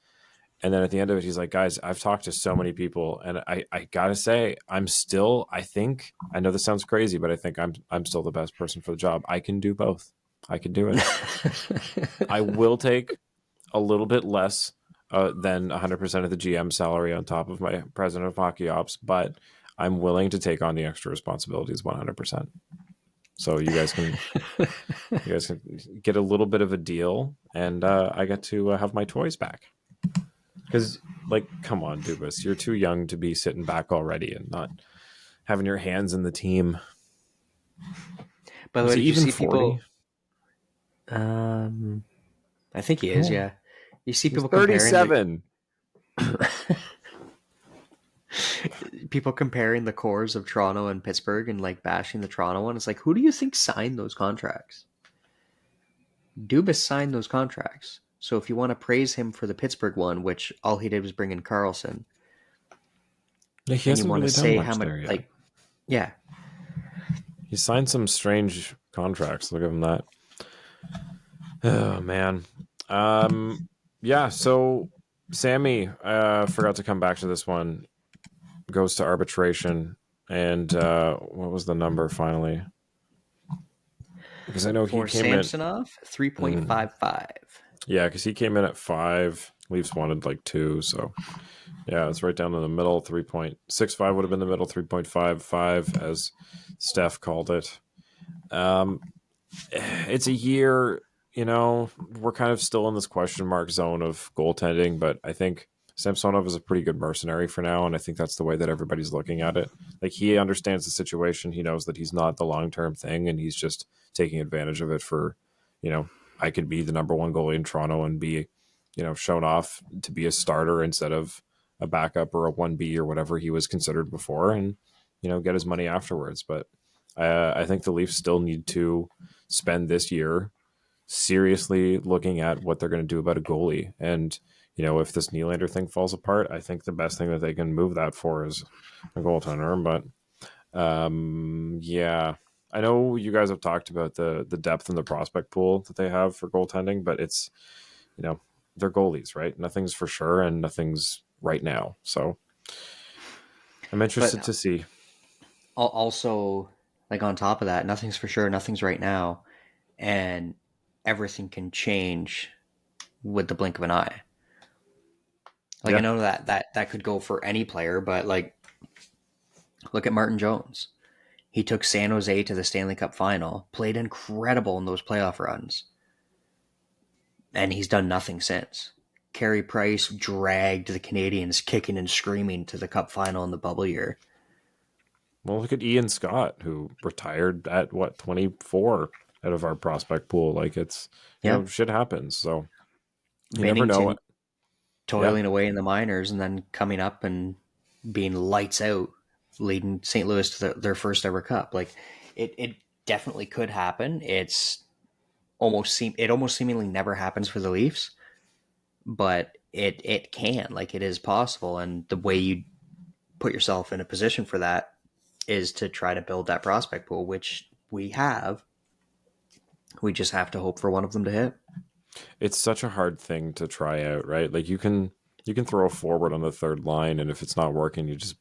And then at the end of it, he's like, guys, I've talked to so many people, and I gotta say, I know this sounds crazy, but I think I'm still the best person for the job. I can do both. I can do it. I will take a little bit less than 100% of the GM salary on top of my president of hockey ops, but I'm willing to take on the extra responsibilities 100%. So you guys can get a little bit of a deal, and I get to have my toys back. Because, like, come on, Dubas, you're too young to be sitting back already and not having your hands in the team. By the way, did you see 40? people? I think he is. Yeah, you see people 37. People comparing the cores of Toronto and Pittsburgh and like bashing the Toronto one. It's like, who do you think signed those contracts? Dubas signed those contracts. So if you want to praise him for the Pittsburgh one, which all he did was bring in Karlsson, Yeah, he hasn't really done much there yet. like, yeah, he signed some strange contracts. Look at him that. Oh man. Yeah. So Sammy forgot to come back to this one. Goes to arbitration, and what was the number finally? Because I know he came Samsonov, 3.55. Yeah, because he came in at 5. Leafs wanted like 2, so yeah, it's right down in the middle. 3.65 would have been the middle. 3.55, as Steph called it. It's a year we're kind of still in this question mark zone of goaltending, but I think Samsonov is a pretty good mercenary for now, and I think that's the way that everybody's looking at it. Like, he understands the situation. He knows that he's not the long-term thing, and he's just taking advantage of it for, I could be the number one goalie in Toronto and be, shown off to be a starter instead of a backup or a 1B or whatever he was considered before, and, get his money afterwards. But I think the Leafs still need to spend this year seriously looking at what they're going to do about a goalie. And, if this Nylander thing falls apart, I think the best thing that they can move that for is a goaltender. But yeah, I know you guys have talked about the depth in the prospect pool that they have for goaltending, but it's, they're goalies, right? Nothing's for sure and nothing's right now. So I'm interested But to see. also, like, on top of that, nothing's for sure, nothing's right now, and everything can change with the blink of an eye. Like, I Yeah. know that could go for any player, but like, look at Martin Jones. He took San Jose to the Stanley Cup final, played incredible in those playoff runs, and he's done nothing since. Carey Price dragged the Canadians kicking and screaming to the Cup final in the bubble year. Well, look at Ian Scott, who retired at 24 out of our prospect pool. Like, it's, Yeah, shit happens. So you never know. Bennington Yeah. toiling away in the minors and then coming up and being lights out, leading St. Louis to their first ever cup. Like, it definitely could happen. It almost seemingly never happens for the Leafs, but it can. Like, it is possible, and the way you put yourself in a position for that is to try to build that prospect pool, which we have. We just have to hope for one of them to hit. It's such a hard thing to try out, right? Like, you can throw a forward on the third line, and if it's not working, you just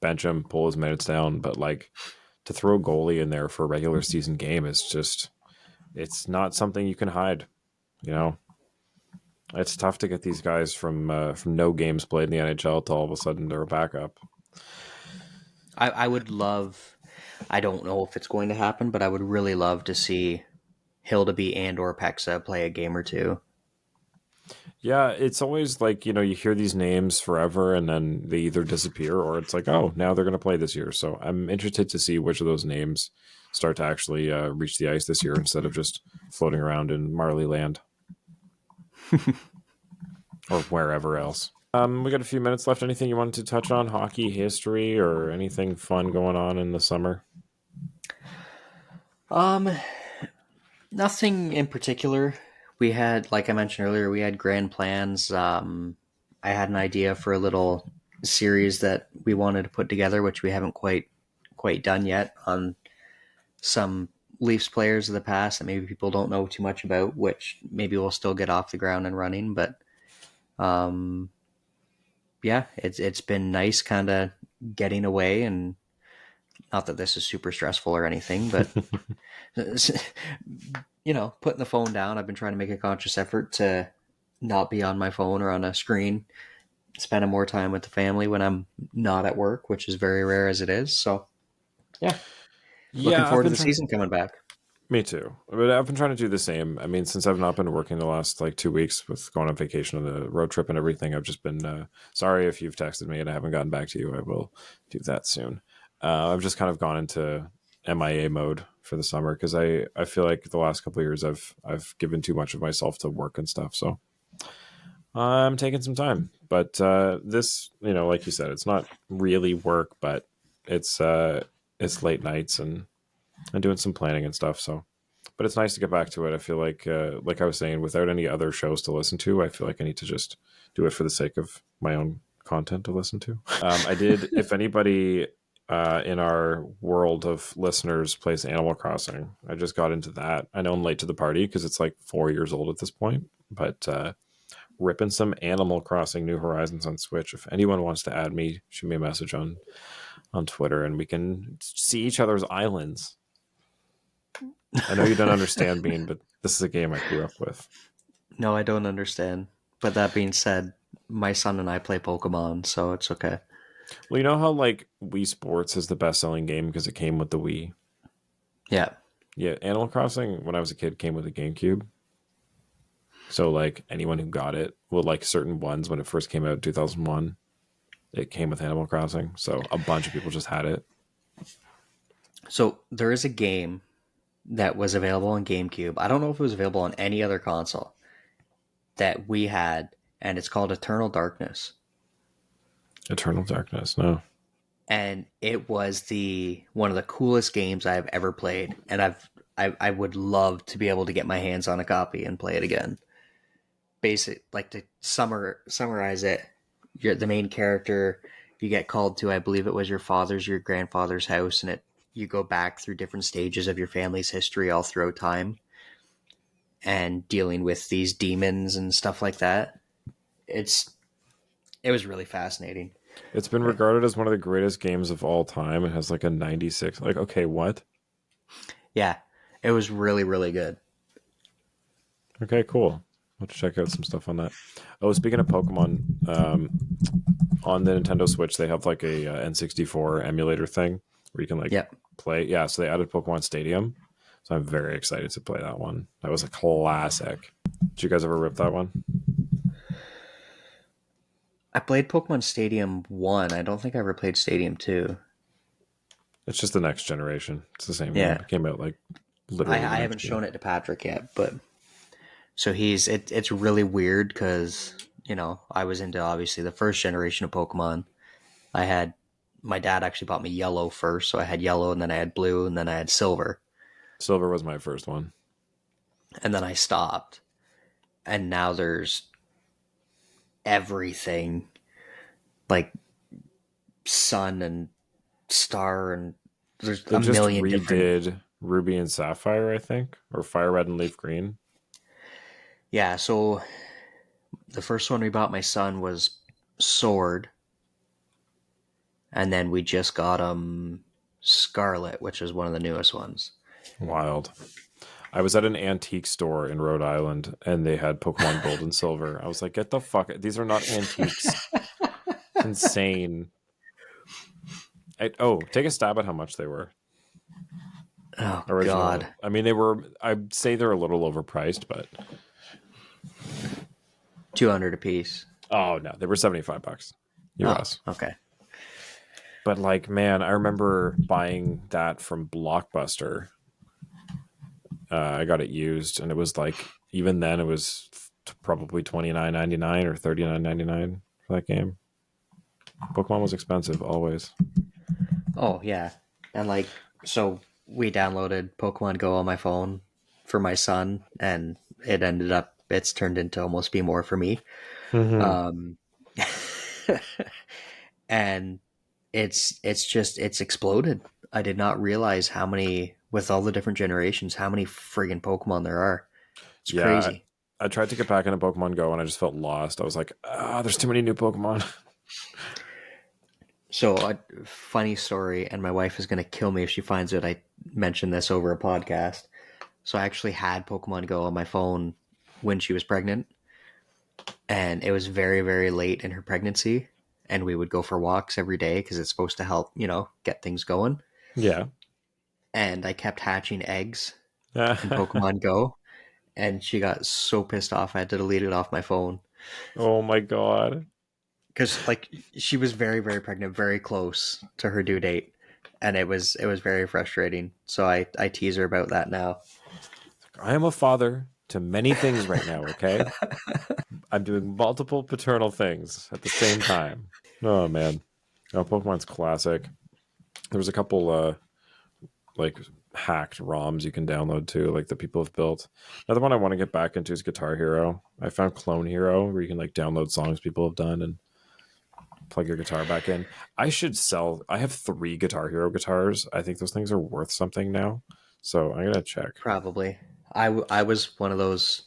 bench him, pull his minutes down. But like, to throw a goalie in there for a regular season game is just, it's not something you can hide. You know, it's tough to get these guys from no games played in the NHL to all of a sudden they're a backup. I would love. I don't know if it's going to happen, but I would really love to see Hildeby and or Pexa play a game or two. Yeah, it's always like, you hear these names forever and then they either disappear or it's like, oh, now they're going to play this year. So I'm interested to see which of those names start to actually reach the ice this year instead of just floating around in Marley Land or wherever else. We got a few minutes left. Anything you wanted to touch on? Hockey history or anything fun going on in the summer? Um, Nothing in particular. We had, like I mentioned earlier, we had grand plans. I had an idea for a little series that we wanted to put together, which we haven't quite done yet, on some Leafs players of the past that maybe people don't know too much about, which maybe we'll still get off the ground and running. But um, yeah, it's been nice kind of getting away, and not that this is super stressful or anything, but putting the phone down. I've been trying to make a conscious effort to not be on my phone or on a screen, spending more time with the family when I'm not at work, which is very rare as it is. So yeah, looking Yeah, I've forward to been the trying. season coming back. Me too. But I've been trying to do the same. I mean, since I've not been working the last like 2 weeks with going on vacation on the road trip and everything, I've just been sorry if you've texted me and I haven't gotten back to you. I will do that soon. I've just kind of gone into MIA mode for the summer because I feel like the last couple of years I've given too much of myself to work and stuff. So I'm taking some time. But this, like you said, it's not really work, but it's late nights and doing some planning and stuff. So, but it's nice to get back to it. I feel like I was saying, without any other shows to listen to, I feel like I need to just do it for the sake of my own content to listen to. I did. If anybody in our world of listeners plays Animal Crossing, I just got into that. I know I'm late to the party because it's like 4 years old at this point, but ripping some Animal Crossing New Horizons on Switch. If anyone wants to add me, shoot me a message on Twitter and we can see each other's islands. I know you don't understand, Biehn, but this is a game I grew up with. No, I don't understand. But that being said, my son and I play Pokemon, so it's okay. Well, you know how like Wii Sports is the best-selling game because it came with the Wii? Yeah. Yeah, Animal Crossing, when I was a kid, came with a GameCube. So like anyone who got it, well, like certain ones when it first came out in 2001, it came with Animal Crossing. So a bunch of people just had it. So there is a game that was available on GameCube. I don't know if it was available on any other console that we had, and it's called Eternal Darkness. Eternal Darkness, no. And it was one of the coolest games I've ever played, and I would love to be able to get my hands on a copy and play it again. Like to summarize it, you're the main character. You get called to, I believe it was your grandfather's house, and you go back through different stages of your family's history all throughout time, and dealing with these demons and stuff like that. It was really fascinating. It's been regarded as one of the greatest games of all time. It has like a 96. Like, okay, what? Yeah, it was really, really good. Okay, cool. I'll check out some stuff on that. Oh, speaking of Pokemon, on the Nintendo Switch, they have like a N64 emulator thing where you can like play. Yeah, so they added Pokemon Stadium. So I'm very excited to play that one. That was a classic. Did you guys ever rip that one? I played Pokemon Stadium 1. I don't think I ever played Stadium 2. It's just the next generation. It's the same game. It came out like literally. I haven't shown it to Patrick yet, but so it's really weird because, you know, I was into obviously the first generation of Pokemon. My dad actually bought me yellow first, so I had yellow, and then I had blue, and then I had silver. Silver was my first one. And then I stopped. And now there's everything, like sun and star, and there's they a just million redid different... Ruby and Sapphire, I think, or Fire Red and Leaf Green. Yeah, so the first one we bought my son was Sword, and then we just got him Scarlet, which is one of the newest ones. Wild. I was at an antique store in Rhode Island, and they had Pokemon Gold and Silver. I was like, get the fuck... These are not antiques. It's insane. Take a stab at how much they were. Oh, Original. God. I mean, I'd say they're a little overpriced, but... $200 a piece. Oh, no. They were $75 US. Oh, okay. But, like, man, I remember buying that from Blockbuster. I got it used, and it was like, even then, it was probably $29.99 or $39.99 for that game. Pokemon was expensive, always. Oh, yeah. And, like, so we downloaded Pokemon Go on my phone for my son, and it's turned into almost be more for me. Mm-hmm. And it's exploded. I did not realize how many, with all the different generations, how many friggin' Pokemon there are. It's crazy. I tried to get back into Pokemon Go and I just felt lost. I was like, there's too many new Pokemon. So, a funny story, and my wife is going to kill me if she finds out I mentioned this over a podcast. So I actually had Pokemon Go on my phone when she was pregnant, and it was very, very late in her pregnancy, and we would go for walks every day because it's supposed to help, you know, get things going. Yeah. And I kept hatching eggs in Pokemon Go, and she got so pissed off I had to delete it off my phone. Oh my God. Because, like, she was very, very pregnant, very close to her due date, and it was very frustrating. So I tease her about that now. I am a father to many things right now, okay? I'm doing multiple paternal things at the same time. Oh, man. Oh, Pokemon's classic. There was a couple, like, hacked ROMs you can download, too, like, that people have built. Another one I want to get back into is Guitar Hero. I found Clone Hero, where you can, like, download songs people have done and plug your guitar back in. I have 3 Guitar Hero guitars. I think those things are worth something now. So I'm going to check. Probably. I was one of those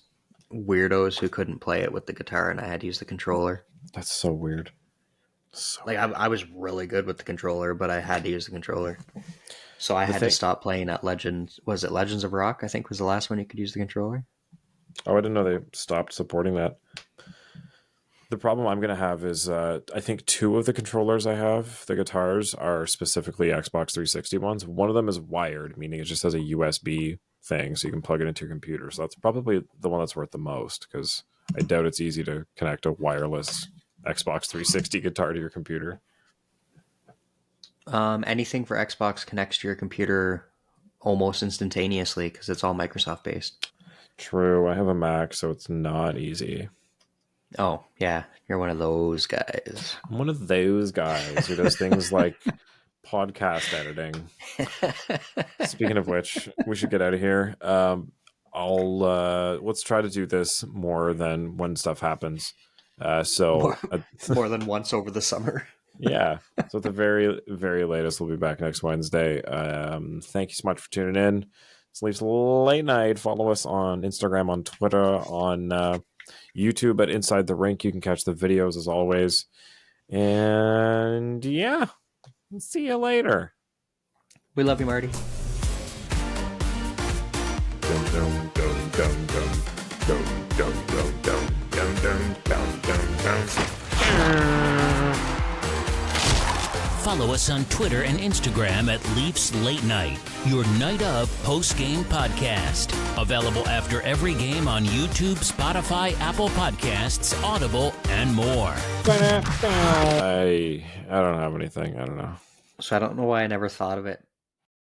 weirdos who couldn't play it with the guitar, and I had to use the controller. That's so weird. I was really good with the controller, but I had to use the controller. So I had to stop playing at Legends. Was it Legends of Rock? I think was the last one you could use the controller. Oh, I didn't know they stopped supporting that. The problem I'm going to have is I think 2 of the controllers I have, the guitars, are specifically Xbox 360 ones. One of them is wired, meaning it just has a USB thing, so you can plug it into your computer. So that's probably the one that's worth the most, because I doubt it's easy to connect a wireless Xbox 360 guitar to your computer. Anything for Xbox connects to your computer almost instantaneously because it's all Microsoft based. True, I have a Mac, so it's not easy. Oh, yeah, you're one of those guys. I'm one of those guys who does things like podcast editing. Speaking of which, we should get out of here. Let's try to do this more than when stuff happens. More than once over the summer. Yeah. So at the very, very latest, we'll be back next Wednesday. Thank you so much for tuning in. It's Leafs Late Night. Follow us on Instagram, on Twitter, on YouTube at Inside the Rink. You can catch the videos as always. And yeah, see you later. We love you, Marty. Follow us on Twitter and Instagram at Leafs Late Night, your night of post-game podcast. Available after every game on YouTube, Spotify, Apple Podcasts, Audible, and more. I don't have anything. I don't know. So I don't know why I never thought of it.